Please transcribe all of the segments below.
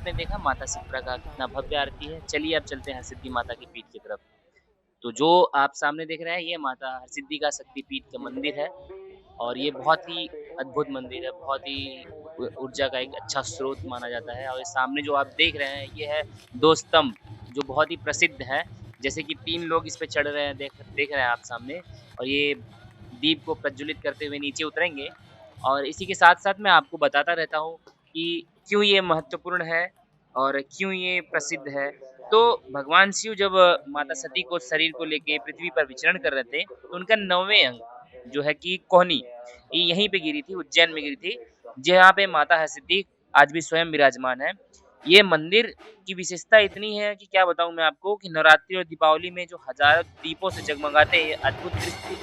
आपने देखा माता सिप्रा का कितना भव्य आरती है। चलिए अब चलते हैं हरसिद्धि माता की पीठ की तरफ। तो जो आप सामने देख रहे हैं ये माता हरसिद्धि का शक्तिपीठ का मंदिर है और ये बहुत ही अद्भुत मंदिर है, बहुत ही ऊर्जा का एक अच्छा स्रोत माना जाता है और ये सामने जो आप देख रहे हैं ये है 2 स्तंभ जो बहुत ही प्रसिद्ध है। जैसे कि 3 लोग इस पे चढ़ रहे हैं देख रहे हैं आप सामने और ये दीप को प्रज्वलित करते हुए नीचे उतरेंगे और इसी के साथ-साथ मैं आपको बताता रहता हूँ कि क्यों ये महत्वपूर्ण है और क्यों ये प्रसिद्ध है। तो भगवान शिव जब माता सती को शरीर को लेके पृथ्वी पर विचरण कर रहे थे, तो उनका 9वें अंग जो है कि कोहनी, ये यहीं पे गिरी थी, उज्जैन में गिरी थी, जहाँ पे माता हरसिद्धि आज भी स्वयं विराजमान है। ये मंदिर की विशेषता इतनी है कि क्या बताऊँ मैं आपको कि नवरात्रि और दीपावली में जो हज़ारों दीपों से जगमगाते ये अद्भुत दृश्य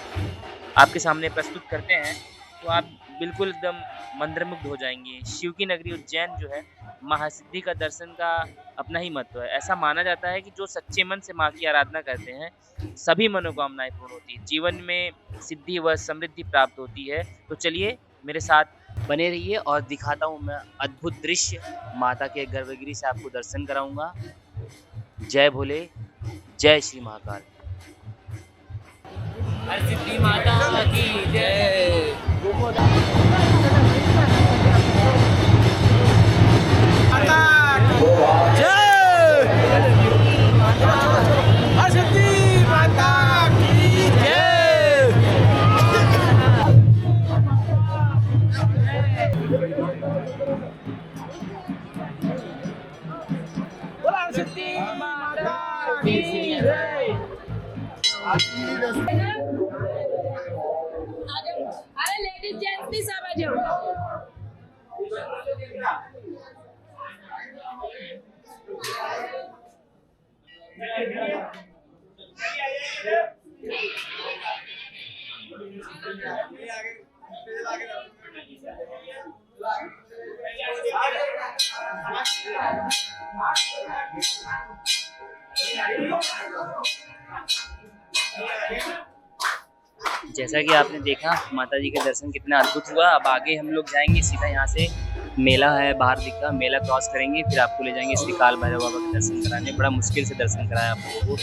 आपके सामने प्रस्तुत करते हैं, तो आप बिल्कुल एकदम मंत्रमुग्ध हो जाएँगे। शिव की नगरी उज्जैन जो है, माँ हरसिद्धि का दर्शन का अपना ही महत्व है। ऐसा माना जाता है कि जो सच्चे मन से माँ की आराधना करते हैं, सभी मनोकामनाएँ पूर्ण होती हैं। जीवन में सिद्धि व समृद्धि प्राप्त होती है। तो चलिए मेरे साथ बने रहिए और दिखाता हूँ मैं अद्भुत दृश्य, माता के गर्भगृह से आपको दर्शन कराऊँगा। जय भोले, जय श्री महाकाल। हरसिद्धि माता की जय। अरे लेडीज जेंट्स भी सब आ जाओ। जैसा कि आपने देखा माता जी के दर्शन कितना अद्भुत हुआ। अब आगे हम लोग जाएँगे सीधा यहाँ से मेला है बाहर दिख रहा, मेला क्रॉस करेंगे फिर आपको ले जाएँगे श्री काल भैरव बाबा के दर्शन कराने। बड़ा मुश्किल से दर्शन कराया आप लोगों को।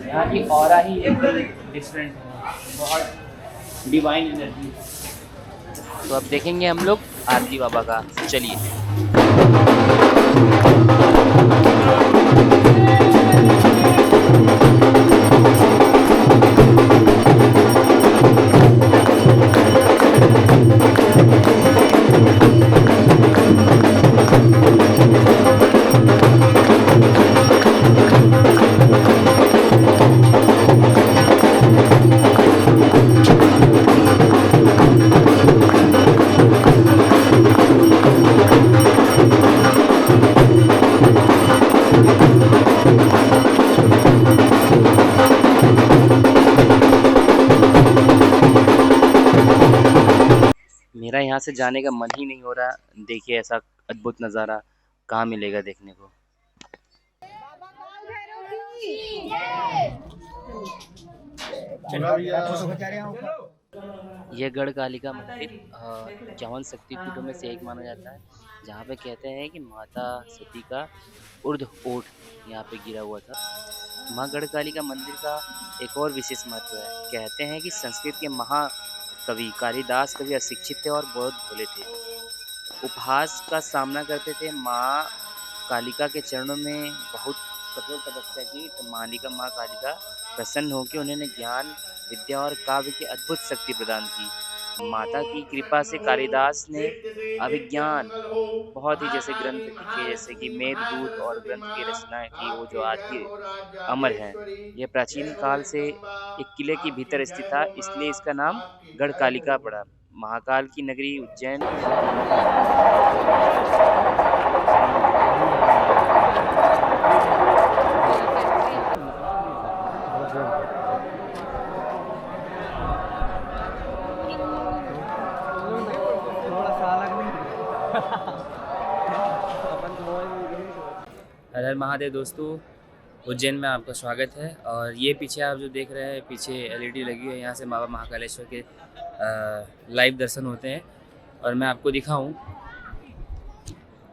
यहाँ की ऑरा ही एकदम डिफरेंट है, बहुत डिवाइन एनर्जी। तो अब देखेंगे हम लोग आरती बाबा का। चलिए। मेरा यहाँ से जाने का मन ही नहीं हो रहा। देखिए ऐसा अद्भुत नज़ारा कहाँ मिलेगा देखने को। यह गढ़ कालिका मंदिर 51 शक्तिपीठों में से एक माना जाता है, जहाँ पे कहते हैं कि माता सती का उर्ध ओठ यहाँ पे गिरा हुआ था। माँ गढ़ कालिका मंदिर का एक और विशेष महत्व है। कहते हैं कि संस्कृत के महाकवि कालिदास कभी अशिक्षित थे और बहुत भोले थे। उपहास का सामना करते थे। माँ कालिका के चरणों में बहुत कठोर तपस्या की, तो माँ कालिका प्रसन्न होकर उन्होंने ज्ञान, विद्या और काव्य की अद्भुत शक्ति प्रदान की। माता की कृपा से कालिदास ने अभिज्ञान बहुत ही जैसे ग्रंथ लिखे, जैसे कि मेघदूत और ग्रंथ की रचना की, वो जो आज भी अमर हैं। यह प्राचीन काल से एक किले के भीतर स्थित था, इसलिए इसका नाम गढ़कालिका पड़ा। महाकाल की नगरी उज्जैन। हर हर महादेव दोस्तों, उज्जैन में आपका स्वागत है। और ये पीछे आप जो देख रहे हैं, पीछे एलईडी लगी है, यहाँ से बाबा महाकालेश्वर के लाइव दर्शन होते हैं। और मैं आपको दिखाऊं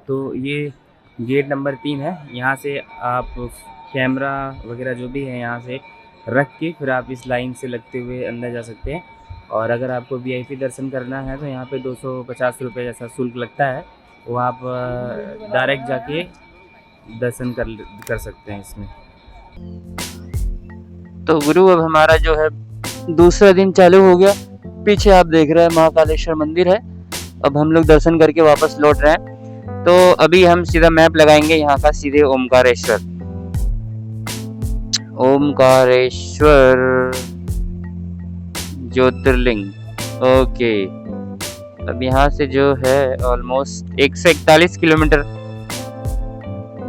तो ये गेट नंबर 3 है। यहाँ से आप कैमरा वगैरह जो भी है यहाँ से रख के फिर आप इस लाइन से लगते हुए अंदर जा सकते हैं। और अगर आपको वीआईपी दर्शन करना है तो यहाँ पे 250 रुपये जैसा शुल्क लगता है, वो आप डायरेक्ट जाके दर्शन कर सकते हैं इसमें। तो गुरु, अब हमारा जो है दूसरा दिन चालू हो गया। पीछे आप देख रहे हैं महाकालेश्वर मंदिर है। अब हम लोग दर्शन करके वापस लौट रहे हैं। तो अभी हम सीधा मैप लगाएंगे यहाँ का, सीधे ओमकारेश्वर। ओमकारेश्वर ज्योतिर्लिंग। ओके, अब यहाँ से जो है ऑलमोस्ट 141 किलोमीटर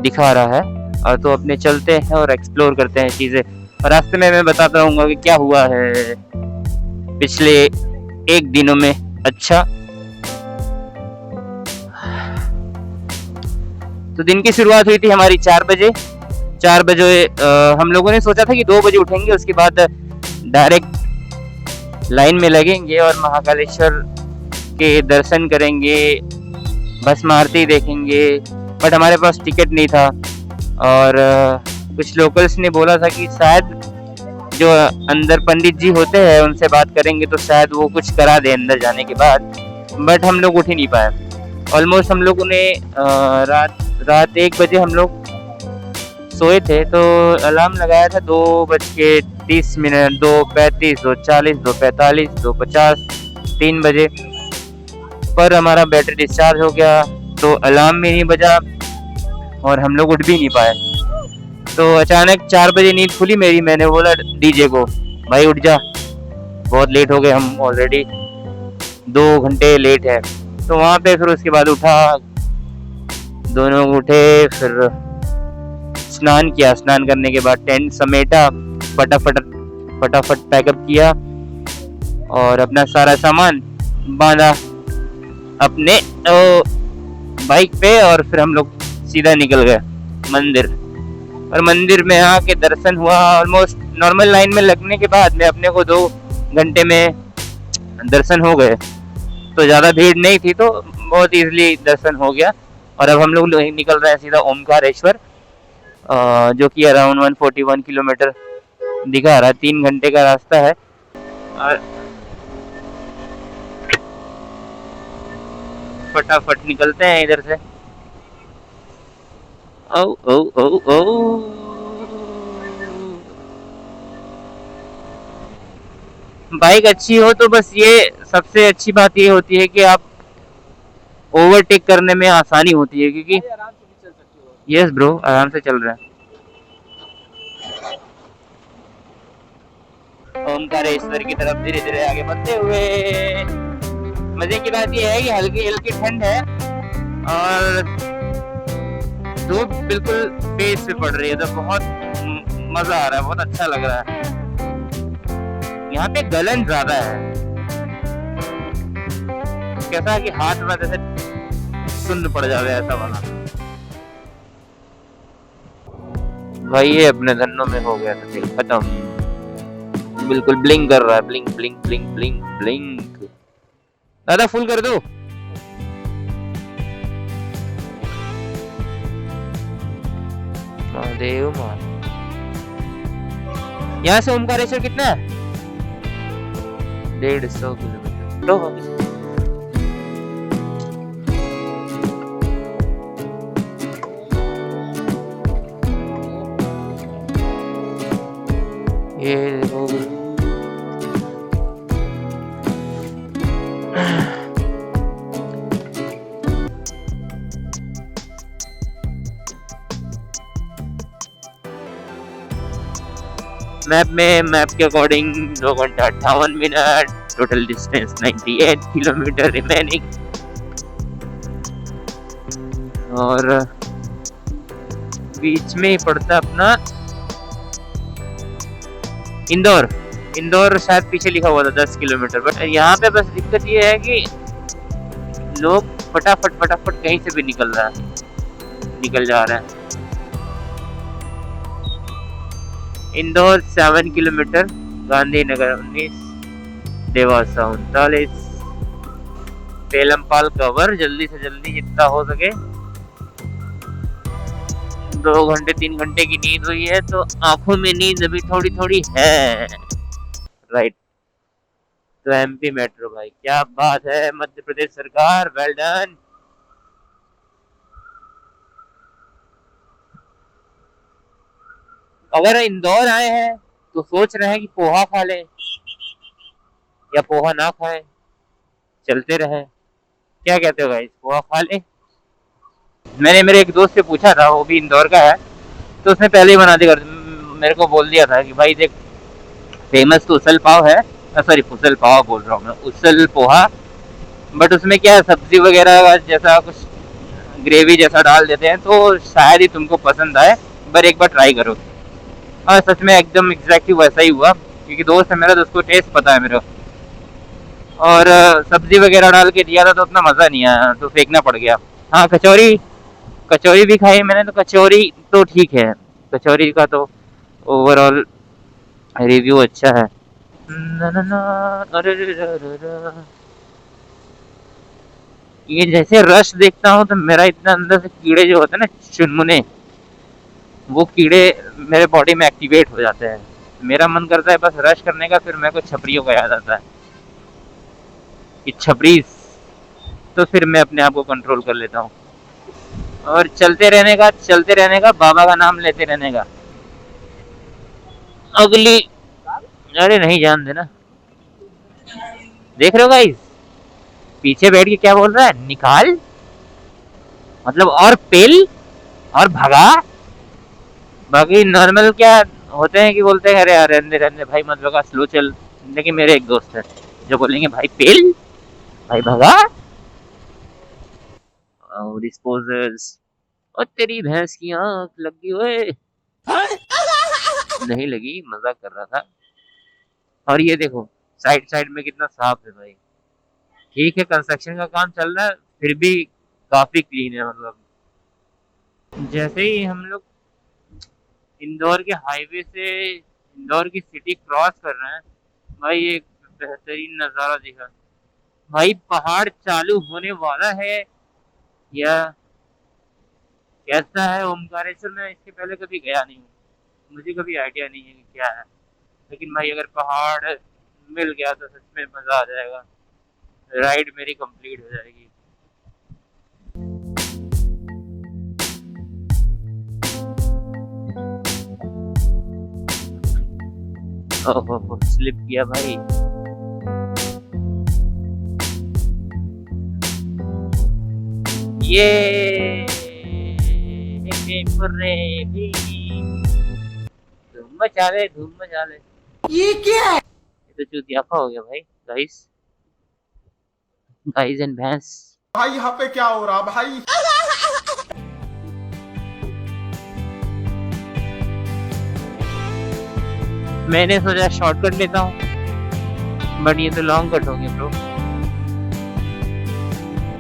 दिखा रहा है। और तो अपने चलते हैं और एक्सप्लोर करते हैं चीजें। और रास्ते में मैं बताता रहूंगा कि क्या हुआ है पिछले एक दिनों में। अच्छा, तो दिन की शुरुआत हुई थी हमारी 4 बजे। 4 बजे हम लोगों ने सोचा था कि 2 बजे उठेंगे, उसके बाद डायरेक्ट लाइन में लगेंगे और महाकालेश्वर के दर्शन करेंगे, भस्म आरती देखेंगे। बट हमारे पास टिकट नहीं था। और कुछ लोकल्स ने बोला था कि शायद जो अंदर पंडित जी होते हैं उनसे बात करेंगे तो शायद वो कुछ करा दे अंदर जाने के बाद। बट हम लोग उठ ही नहीं पाए। ऑलमोस्ट हम लोगों ने रात 1 बजे हम लोग सोए थे, तो अलार्म लगाया था 2:30, 2:35, 2:40, 2:45, 2:50, 3 बजे। पर हमारा बैटरी डिस्चार्ज हो गया तो अलार्म भी नहीं बजा और हम लोग उठ भी नहीं पाए। तो अचानक 4 बजे नींद खुली मेरी। मैंने बोला डीजे को, भाई उठ जा, बहुत लेट हो गए, हम ऑलरेडी 2 घंटे लेट है। तो वहाँ पे फिर उसके बाद उठा, दोनों उठे, फिर स्नान किया। स्नान करने के बाद टेंट समेटा, फटाफट पैकअप किया और अपना सारा सामान बांधा अपने बाइक पे। और फिर हम लोग सीधा निकल गए मंदिर। और मंदिर में आके दर्शन हुआ। ऑलमोस्ट नॉर्मल लाइन में लगने के बाद में अपने को 2 घंटे में दर्शन हो गए। तो ज़्यादा भीड़ नहीं थी, तो बहुत इजीली दर्शन हो गया। और अब हम लोग निकल रहे हैं सीधा ओमकारेश्वर, जो कि अराउंड 141 किलोमीटर दिखा रहा है। 3 घंटे का रास्ता है। और फटाफट निकलते हैं इधर से। ओ ओ ओ ओ बाइक अच्छी हो तो बस ये सबसे अच्छी बात ये होती है कि आप ओवरटेक करने में आसानी होती है, क्योंकि यस ब्रो, आराम से चल रहा है। ओमकारेश्वर की तरफ धीरे धीरे आगे बढ़ते हुए। मजे की बात यह है कि हल्की हल्की ठंड है और धूप बिल्कुल फेस पे पड़ रही है, तो बहुत मजा आ रहा है, बहुत अच्छा लग रहा है। यहाँ पे गलन ज्यादा है, कैसा कि हाथ में जैसे सुन्न पड़ जावे ऐसा वाला। भाई ये अपने धन्नों में हो गया था, खत्म। बिल्कुल ब्लिंक कर रहा है, blink blink blink blink blink. दादा फुल कर दो। महादेव मान। यहाँ से ओमकारेश्वर कितना है? 150 किलोमीटर। ये मैप के अकॉर्डिंग 2 घंटा 58 minute, total distance 98 kilometre remaining. और बीच में ही पड़ता अपना इंदौर। इंदौर शायद पीछे लिखा हुआ था 10 किलोमीटर। बट यहाँ पे बस दिक्कत ये है कि लोग फटाफट कहीं से भी निकल जा रहा है। इंदौर 7 किलोमीटर, गांधीनगर 19, देवासा 39, बेलमपाल कवर जल्दी से जल्दी जितना हो सके। 2 घंटे 3 घंटे की नींद हुई है तो आंखों में नींद अभी थोड़ी थोड़ी है। राइट। तो एमपी मेट्रो भाई क्या बात है, मध्य प्रदेश सरकार, वेल डन। अगर इंदौर आए हैं तो सोच रहे हैं कि पोहा खा ले या पोहा ना खाए, चलते रहे, क्या कहते हो भाई, पोहा खा ले? मैंने मेरे एक दोस्त से पूछा था, वो भी इंदौर का है, तो उसने पहले ही मना दिया, मेरे को बोल दिया था कि भाई देख, फेमस तो उसल पाव है, सॉरी उसल पाव बोल रहा हूँ मैं, उसल पोहा, बट उसमें क्या है, सब्जी वगैरह जैसा कुछ ग्रेवी जैसा डाल देते हैं, तो शायद ही तुमको पसंद आए, पर एक बार ट्राई करो। हाँ सच में एकदम एग्जैक्टली वैसा ही हुआ, क्योंकि दोस्त है मेरा, तो उसको टेस्ट पता है मेरा। और सब्जी वगैरह डाल के दिया था तो उतना मज़ा नहीं आया, तो फेंकना पड़ गया। हाँ कचौरी, कचौरी भी खाई मैंने, तो कचौरी तो ठीक है, कचौरी का तो ओवरऑल रिव्यू अच्छा है। ना ना ना, अरे रे रे रे रे। ये जैसे रश देखता हूँ तो मेरा इतना अंदर से कीड़े जो होते हैं ना, चुनमुने, वो कीड़े मेरे बॉडी में एक्टिवेट हो जाते हैं। मेरा मन करता है बस रश करने का, फिर मेरे को छपरियों का याद आता है कि छपरीज, तो फिर मैं अपने आप को कंट्रोल कर लेता हूँ और चलते रहने का, बाबा का नाम लेते रहने का। अगली, अरे नहीं जान देना। देख रहे हो गाइस, पीछे बैठ के क्या बोल रहा है, निकाल, मतलब और पेल और भगा। बाकी नॉर्मल क्या होते हैं कि बोलते हैं अरे यार रहने रहने भाई मत भगा, स्लो चल। लेकिन मेरे एक दोस्त है जो बोलेंगे भाई पेल, भाई भगा, डिस्पोजर्स। और तेरी भैंस की आंख लगी हुए, नहीं लगी, मजाक कर रहा था। और ये देखो साइड साइड में कितना साफ है भाई। ठीक है कंस्ट्रक्शन का काम चल रहा है, फिर भी काफी क्लीन है। मतलब जैसे ही हम लोग इंदौर के हाईवे से इंदौर की सिटी क्रॉस कर रहे हैं, भाई एक बेहतरीन नज़ारा दिखा। भाई पहाड़ चालू होने वाला है या कैसा है ओमकारेश्वर? में इसके पहले कभी गया नहीं हूँ, मुझे कभी आइडिया नहीं है कि क्या है। लेकिन भाई अगर पहाड़ मिल गया तो सच में मजा आ जाएगा, राइड मेरी कंप्लीट हो जाएगी। ओहो स्लिप किया भाई। ये धूम मचा ले, धूम मचा ले। ये क्या है? ये तो चूतियापा हो गया भाई। गाइस, गाइस एंड भैंस, भाई यहाँ पे क्या हो रहा भाई? मैंने सोचा शॉर्टकट लेता हूँ, बट ये तो लॉन्ग कट हो गया ब्रो।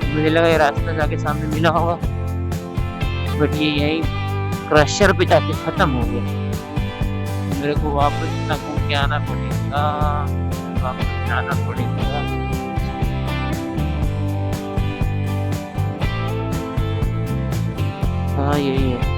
मुझे लगा ये रास्ता जाके सामने मिला होगा, बट ये यही क्रशर पे जाके खत्म हो गया। मेरे को वापस ना घूम के आना पड़ेगा, वापस जाना पड़ेगा। हाँ यही है।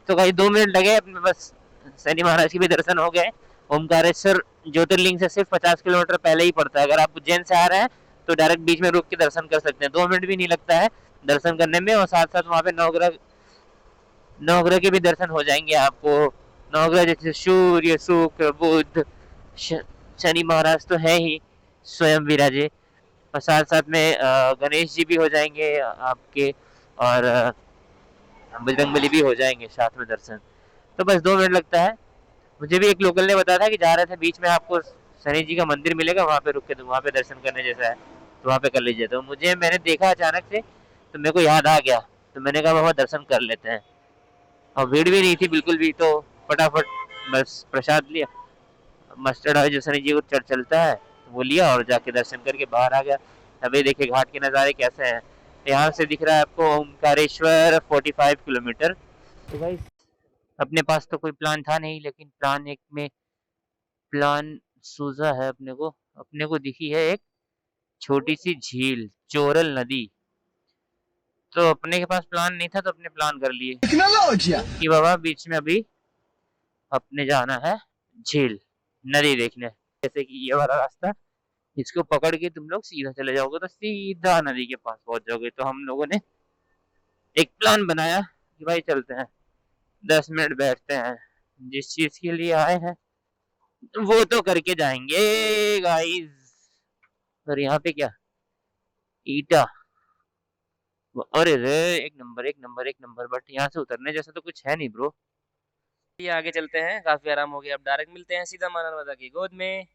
तो भाई 2 मिनट लगे अपने, बस शनि महाराज के भी दर्शन हो गए। ओमकारेश्वर ज्योतिर्लिंग से सिर्फ 50 किलोमीटर पहले ही पड़ता है। अगर आप उज्जैन से आ रहे हैं तो डायरेक्ट बीच में रुक के दर्शन कर सकते हैं, 2 मिनट भी नहीं लगता है दर्शन करने में। और साथ साथ वहाँ पे नवग्रह के भी दर्शन हो जाएंगे आपको। नवग्रह जैसे सूर्य, शुक्र, बुध, शनि महाराज तो है ही स्वयं विराजे, और साथ साथ में गणेश जी भी हो जाएंगे आपके, और बजरंगबली भी हो जाएंगे साथ में दर्शन। तो बस 2 मिनट लगता है। मुझे भी एक लोकल ने बताया था कि जा रहे थे बीच में आपको शनि जी का मंदिर मिलेगा, वहाँ पे रुक के वहाँ पे दर्शन करने जैसा है, तो वहाँ पे कर लीजिए। तो मैंने देखा अचानक से, तो मेरे को याद आ गया, तो मैंने कहा बाबा दर्शन कर लेते हैं। और भीड़ भी नहीं थी बिल्कुल भी, तो फटाफट बस प्रसाद लिया, मस्टर्ड ऑयल जो शनि जी को चलता है वो लिया, और जाके दर्शन करके बाहर आ गया। अभी देखिए घाट के नज़ारे कैसे हैं। यहाँ से दिख रहा है आपको ओमकारेश्वर 45 किलोमीटर। तो भाई अपने पास तो कोई प्लान था नहीं, लेकिन प्लान सूझा है अपने को दिखी है एक छोटी सी झील, चोरल नदी। तो अपने के पास प्लान नहीं था, तो अपने प्लान कर लिए कि बाबा बीच में अभी अपने जाना है झील, नदी देखने। जैसे कि ये वाला रास्ता, इसको पकड़ के तुम लोग सीधा चले जाओगे तो सीधा नदी के पास पहुंच जाओगे। तो हम लोगों ने एक प्लान बनाया कि भाई चलते हैं, 10 मिनट बैठते हैं, जिस चीज के लिए आए हैं वो तो करके जाएंगे गाइस। और यहाँ पे क्या, ईटा, अरे रे एक नंबर एक नंबर एक नंबर। बट यहाँ से उतरने जैसा तो कुछ है नहीं ब्रो। ये आगे चलते हैं, काफी आराम हो गया। अब डायरेक्ट मिलते हैं सीधा मानव माता की गोद में।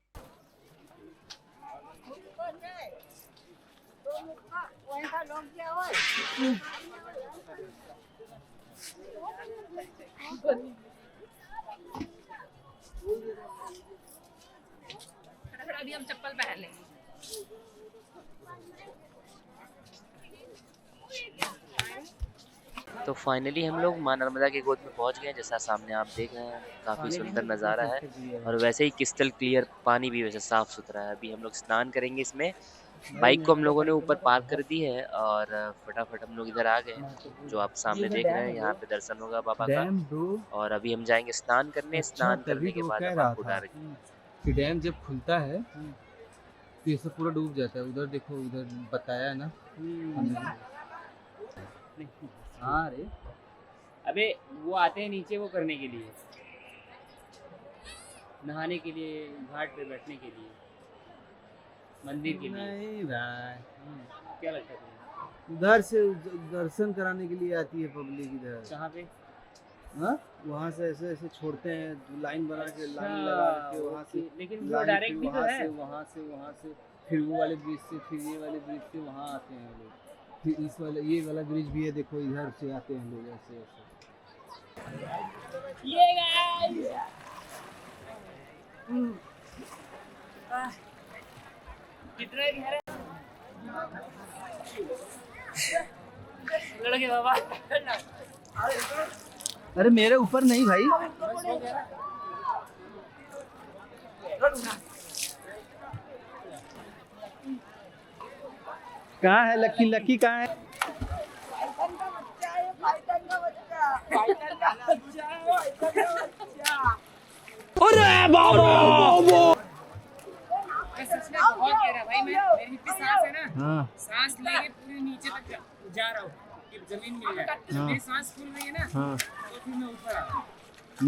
अभी हम चप्पल पहन लेंगे। तो फाइनली हम लोग मां नर्मदा की गोद में पहुंच गए। जैसा सामने आप देख रहे हैं, काफी सुंदर नज़ारा है, और वैसे ही क्रिस्टल क्लियर पानी भी वैसे साफ सुथरा है। अभी हम लोग स्नान करेंगे इसमें। बाइक को हम लोगों ने ऊपर पार्क कर दी है, और फटाफट हम लोग इधर आ गए। जो आप सामने देख रहे हैं, यहाँ पे दर्शन होगा बाबा का। और अभी हम जाएंगे स्नान करने। स्नान करने के बाद हम आपको डायरेक्ट कि डैम जब खुलता है तो ये सब पूरा डूब जाता है। उधर देखो, उधर बताया ना हमने। हाँ रे, अबे वो आते हैं नीचे वो करने के लिए, नहाने के लिए, घाट पे बैठने के लिए, मंदिर के लिए। नहीं भाई, क्या लगता है तुम्हें? उधर से दर्शन कराने के लिए आती है पब्लिक इधर। कहाँ पे? हाँ, वहाँ से ऐसे ऐसे छोड़ते हैं, लाइन बना के, लाइन लगा के वहाँ से। लेकिन वो डायरेक्ट भी तो है। वहाँ से फिर वो वाले ब्रिज से, फिर ये वाले ब्रिज से वहाँ आते हैं लोग। फिर इस वाले, ये वाला ब्रिज भी है, देखो इधर से आते हैं लोग ऐसे ऐसे। ये गाइस कितना गहरा लड़के बाबा। अरे मेरे ऊपर नहीं भाई। कहाँ है लक्की? लक्की कहाँ है? अरे बाबा सच में बहुत गहरा भाई। मेरी भी सांस है ना, हाँ सांस लेके पूरे नीचे तक जा रहा हूँ कि जमीन मिल जाए। जब मेरी सांस फूल रही है ना, हाँ, तो फिर मैं ऊपर आ रहा हूँ।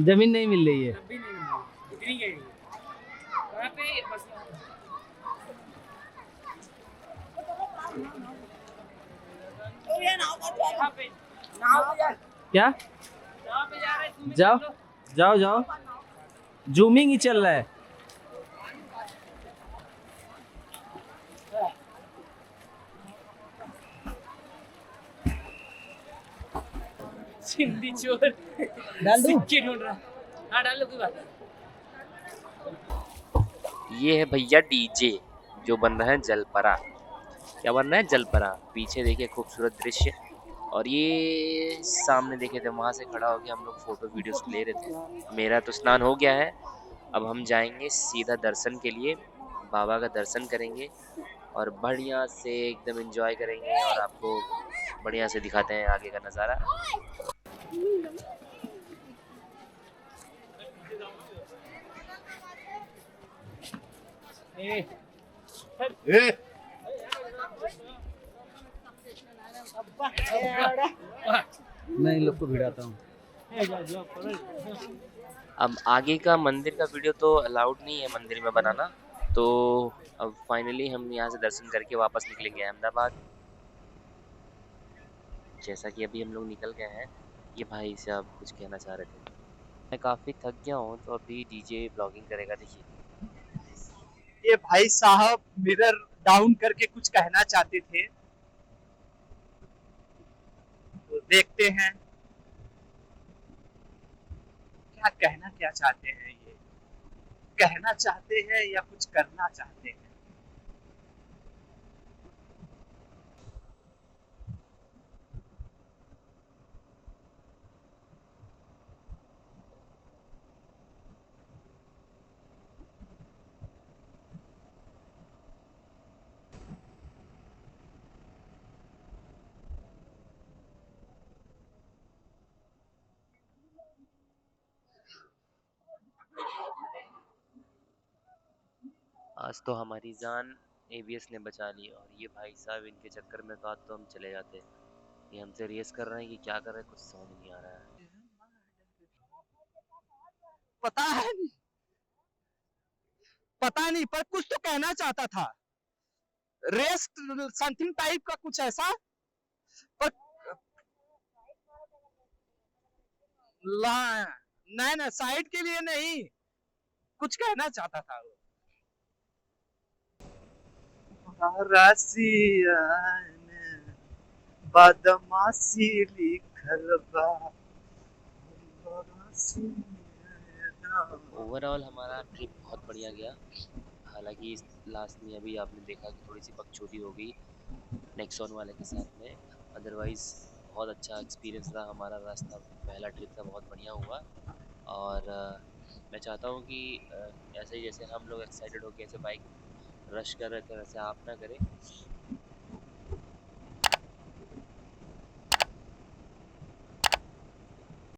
जमीन नहीं मिल रही है। तब भी नहीं मिल रही, इतनी गहरी है वहाँ पे। बस क्या? जाओ जाओ जाओ, जूमिंग ही चल रहा है। चिंदी चोर डाल दूं? सिक्के ढूंढ रहा। हाँ डाल लो, कोई बात नहीं। ये है भैया डीजे, जो बन रहा है जलपरा। क्या बन रहा है? जलपरा। पीछे देखिए खूबसूरत दृश्य, और ये सामने देखे थे, वहाँ से खड़ा होकर हम लोग फोटो वीडियोस ले रहे थे। मेरा तो स्नान हो गया है, अब हम जाएंगे सीधा दर्शन के लिए। बाबा का दर्शन करेंगे और बढ़िया से एकदम एंजॉय करेंगे, और आपको बढ़िया से दिखाते हैं आगे का नज़ारा। मैं इन लोग को भिड़ाता हूँ। अब आगे का मंदिर का वीडियो तो अलाउड नहीं है मंदिर में बनाना, तो अब फाइनली हम यहाँ से दर्शन करके वापस निकलेंगे अहमदाबाद। जैसा कि अभी हम लोग निकल गए हैं, ये भाई साहब कुछ कहना चाह रहे थे। मैं काफ़ी थक गया हूँ, तो अभी डीजे ब्लॉगिंग करेगा, देखिए। ये भाई साहब मिरर डाउन करके कुछ कहना चाहते थे, तो देखते हैं क्या चाहते हैं। ये कहना चाहते हैं या कुछ करना चाहते हैं। आज तो हमारी जान एबीएस ने बचा ली, और ये भाई साहब इनके चक्कर में तो आज तो हम चले जाते। ये हमसे रेस कर रहे हैं कि क्या कर रहे हैं, कुछ समझ नहीं आ रहा है। पता नहीं पर कुछ तो कहना चाहता था, रेस समथिंग टाइप का कुछ ऐसा। पर ला नहीं ना, साइड के लिए नहीं, कुछ कहना चाहता था वो। बदमाशी लिखल बा। ओवरऑल हमारा ट्रिप बहुत बढ़िया गया। हालांकि इस लास्ट में अभी आपने देखा कि थोड़ी सी बकचोदी हो गई नेक्सॉन वाले के साथ में। अदरवाइज़ बहुत अच्छा एक्सपीरियंस रहा हमारा। रास्ता पहला ट्रिप था, बहुत बढ़िया हुआ। और मैं चाहता हूँ कि ऐसे ही जैसे हम लोग एक्साइटेड होकर ऐसे बाइक रश कर रहे थे, वैसे आप ना करें।